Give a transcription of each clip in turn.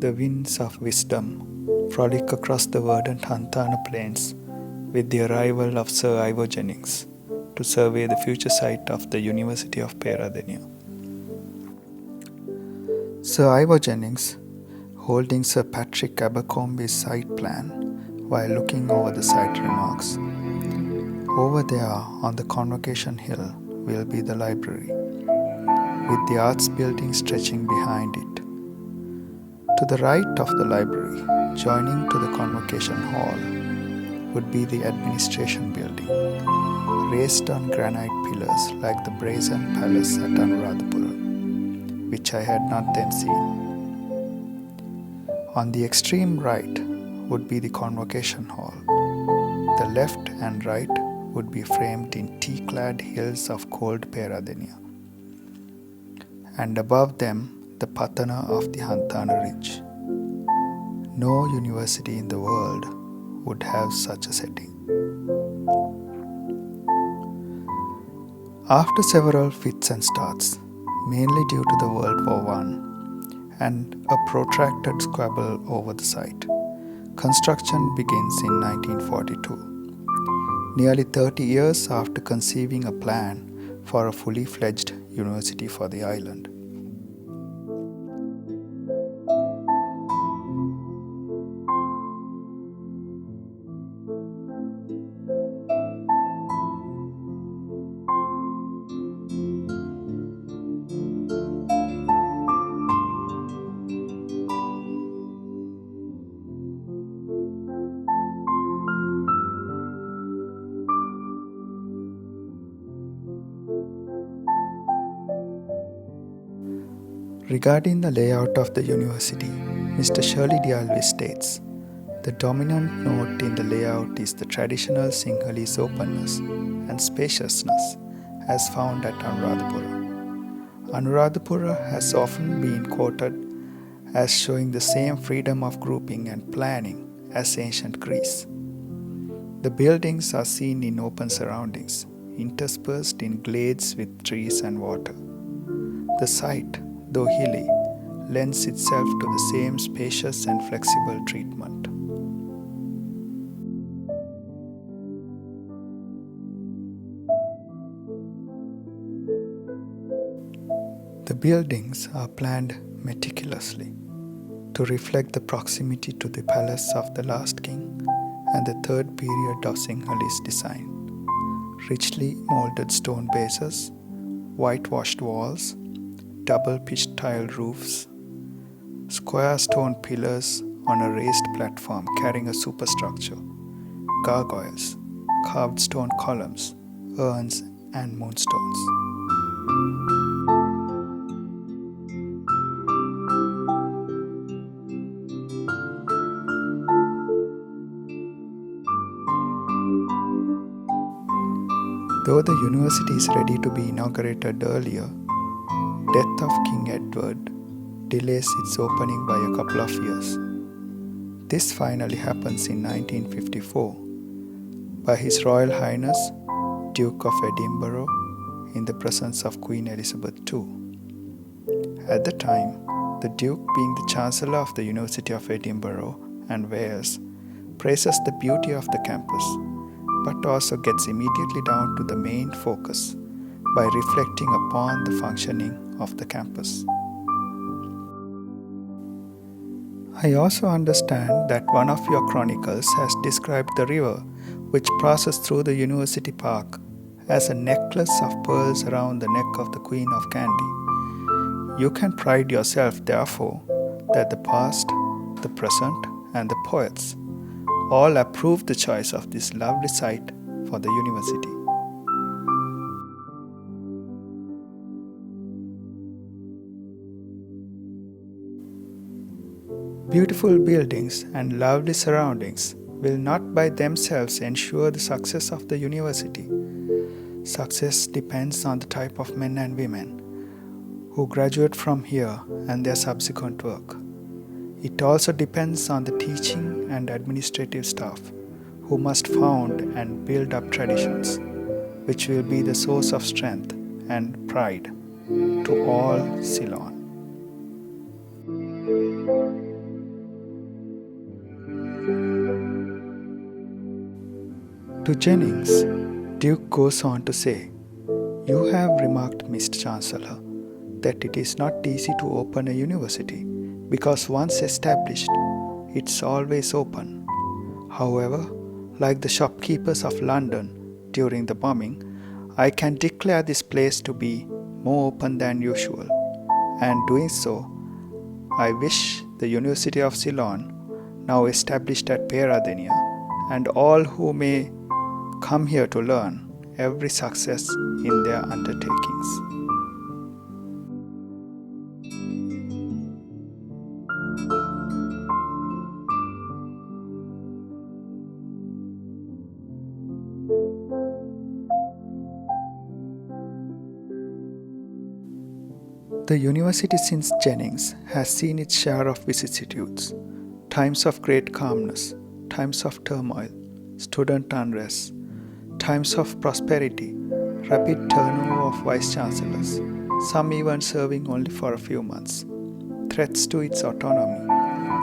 the winds of wisdom frolic across the verdant Hantana plains with the arrival of Sir Ivor Jennings to survey the future site of the University of Peradeniya. Sir Ivor Jennings, holding Sir Patrick Abercrombie's site plan while looking over the site, remarks, "Over there on the Convocation Hill will be the library, with the arts building stretching behind it. To the right of the library, joining to the Convocation Hall, would be the administration building, raised on granite pillars like the brazen palace at Anuradhapura, which I had not then seen. On the extreme right would be the Convocation Hall. The left and right would be framed in tea-clad hills of cold Peradeniya, and above them the Patana of the Hantana Ridge. No university in the world would have such a setting." After several fits and starts, mainly due to the World War I and a protracted squabble over the site, construction begins in 1942, nearly 30 years after conceiving a plan for a fully fledged university for the island. Regarding the layout of the university, Mr. Shirley D'Alvis states, "The dominant note in the layout is the traditional Sinhalese openness and spaciousness as found at Anuradhapura. Anuradhapura has often been quoted as showing the same freedom of grouping and planning as ancient Greece. The buildings are seen in open surroundings, interspersed in glades with trees and water. The site, though hilly, lends itself to the same spacious and flexible treatment." The buildings are planned meticulously to reflect the proximity to the palace of the last king and the third period of Sinhalese design. Richly molded stone bases, whitewashed walls, double-pitched tile roofs, square stone pillars on a raised platform carrying a superstructure, gargoyles, carved stone columns, urns, and moonstones. Though the university is ready to be inaugurated earlier, death of King Edward delays its opening by a couple of years. This finally happens in 1954 by His Royal Highness Duke of Edinburgh in the presence of Queen Elizabeth II. At the time, the Duke, being the Chancellor of the University of Edinburgh and Wales, praises the beauty of the campus, but also gets immediately down to the main focus by reflecting upon the functioning of the campus. I also understand that one of your chronicles has described the river which passes through the university park as a necklace of pearls around the neck of the Queen of Kandy. You can pride yourself, therefore, that the past, the present, and the poets all approve the choice of this lovely site for the university." Beautiful buildings and lovely surroundings will not by themselves ensure the success of the university. Success depends on the type of men and women who graduate from here and their subsequent work. It also depends on the teaching and administrative staff who must found and build up traditions, which will be the source of strength and pride to all Ceylon. To Jennings, Duke goes on to say, "You have remarked, Mr. Chancellor, that it is not easy to open a university because once established, it's always open. However, like the shopkeepers of London during the bombing, I can declare this place to be more open than usual. And doing so, I wish the University of Ceylon, now established at Peradeniya, and all who may come here to learn, every success in their undertakings." The university since Jennings has seen its share of vicissitudes, times of great calmness, times of turmoil, student unrest, times of prosperity, rapid turnover of vice-chancellors, some even serving only for a few months, threats to its autonomy,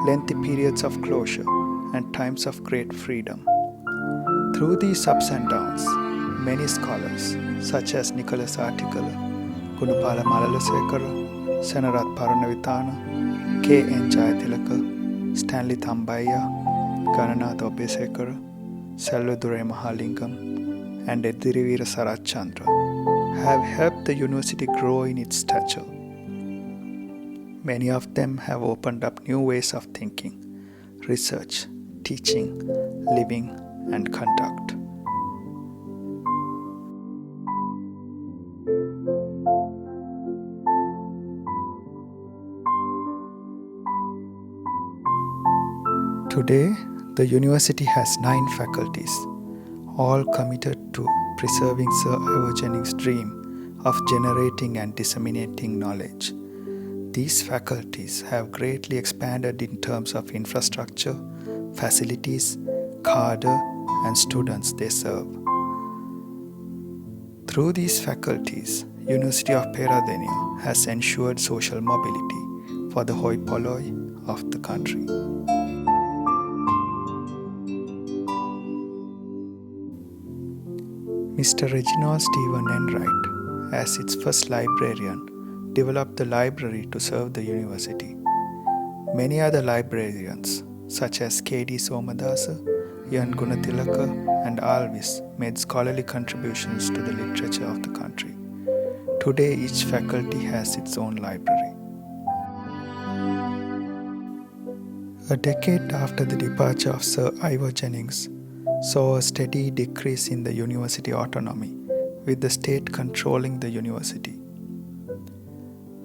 lengthy periods of closure, and times of great freedom. Through these ups and downs, many scholars, such as Nicholas Artikala, Gunapala Malalasekara, Senarath Paranavitana, K. N. Jayatilaka, Stanley Thambaya, Gananath Obesekara, Salvadore Mahalingam, and Edirivira Sarath Chandra, have helped the university grow in its stature. Many of them have opened up new ways of thinking, research, teaching, living, and conduct. Today, the university has 9 faculties, all committed to preserving Sir Ivor Jennings' dream of generating and disseminating knowledge. These faculties have greatly expanded in terms of infrastructure, facilities, cadre, and students they serve. Through these faculties, University of Peradeniya has ensured social mobility for the hoi polloi of the country. Mr. Reginald Stephen Enright, as its first librarian, developed the library to serve the university. Many other librarians, such as K.D. Somadasa, Yan Gunatilaka, and Alvis, made scholarly contributions to the literature of the country. Today, each faculty has its own library. A decade after the departure of Sir Ivor Jennings, saw a steady decrease in the university autonomy, with the state controlling the university.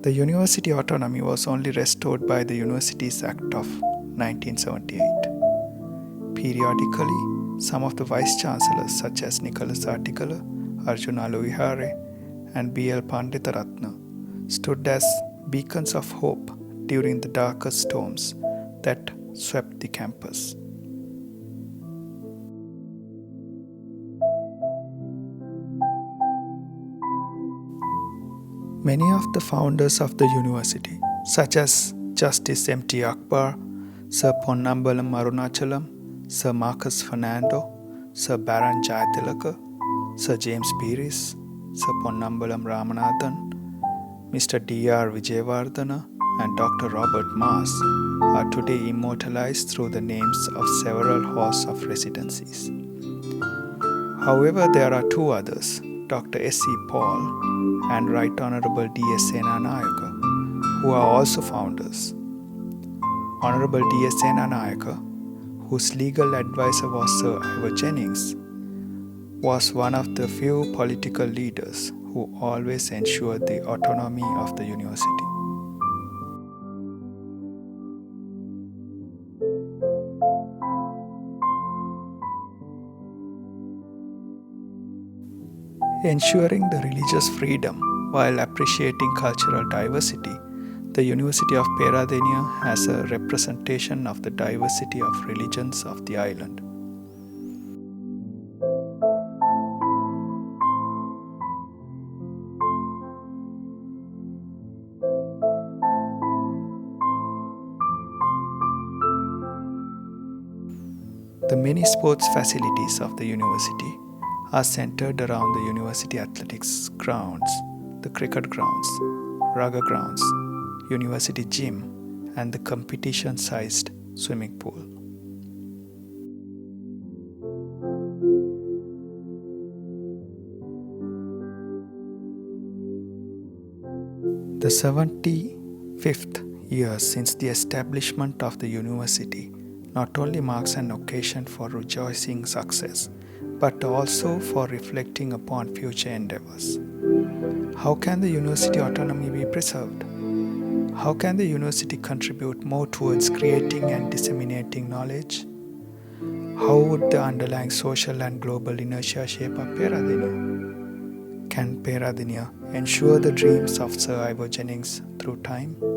The university autonomy was only restored by the Universities Act of 1978. Periodically, some of the vice-chancellors such as Nicholas Artikala, Arjuna Lohihare, and B.L. Panditaratna stood as beacons of hope during the darkest storms that swept the campus. Many of the founders of the university, such as Justice M.T. Akbar, Sir Ponnambalam Arunachalam, Sir Marcus Fernando, Sir Baron Jayatilaka, Sir James Pieris, Sir Ponnambalam Ramanathan, Mr. D.R. Vijayavardhana, and Dr. Robert Mars, are today immortalized through the names of several halls of residencies. However, there are 2 others, Dr. S.C. Paul and Right Honorable D.S. Senanayaka, who are also founders. Honorable D.S. Senanayaka, whose legal advisor was Sir Ivor Jennings, was one of the few political leaders who always ensured the autonomy of the university. Ensuring the religious freedom while appreciating cultural diversity, the University of Peradeniya has a representation of the diversity of religions of the island. The many sports facilities of the university are centered around the university athletics grounds, the cricket grounds, raga grounds, university gym, and the competition-sized swimming pool. The 75th year since the establishment of the university not only marks an occasion for rejoicing success, but also for reflecting upon future endeavors. How can the university autonomy be preserved? How can the university contribute more towards creating and disseminating knowledge? How would the underlying social and global inertia shape up Peradeniya? Can Peradeniya ensure the dreams of Sir Ivor Jennings through time?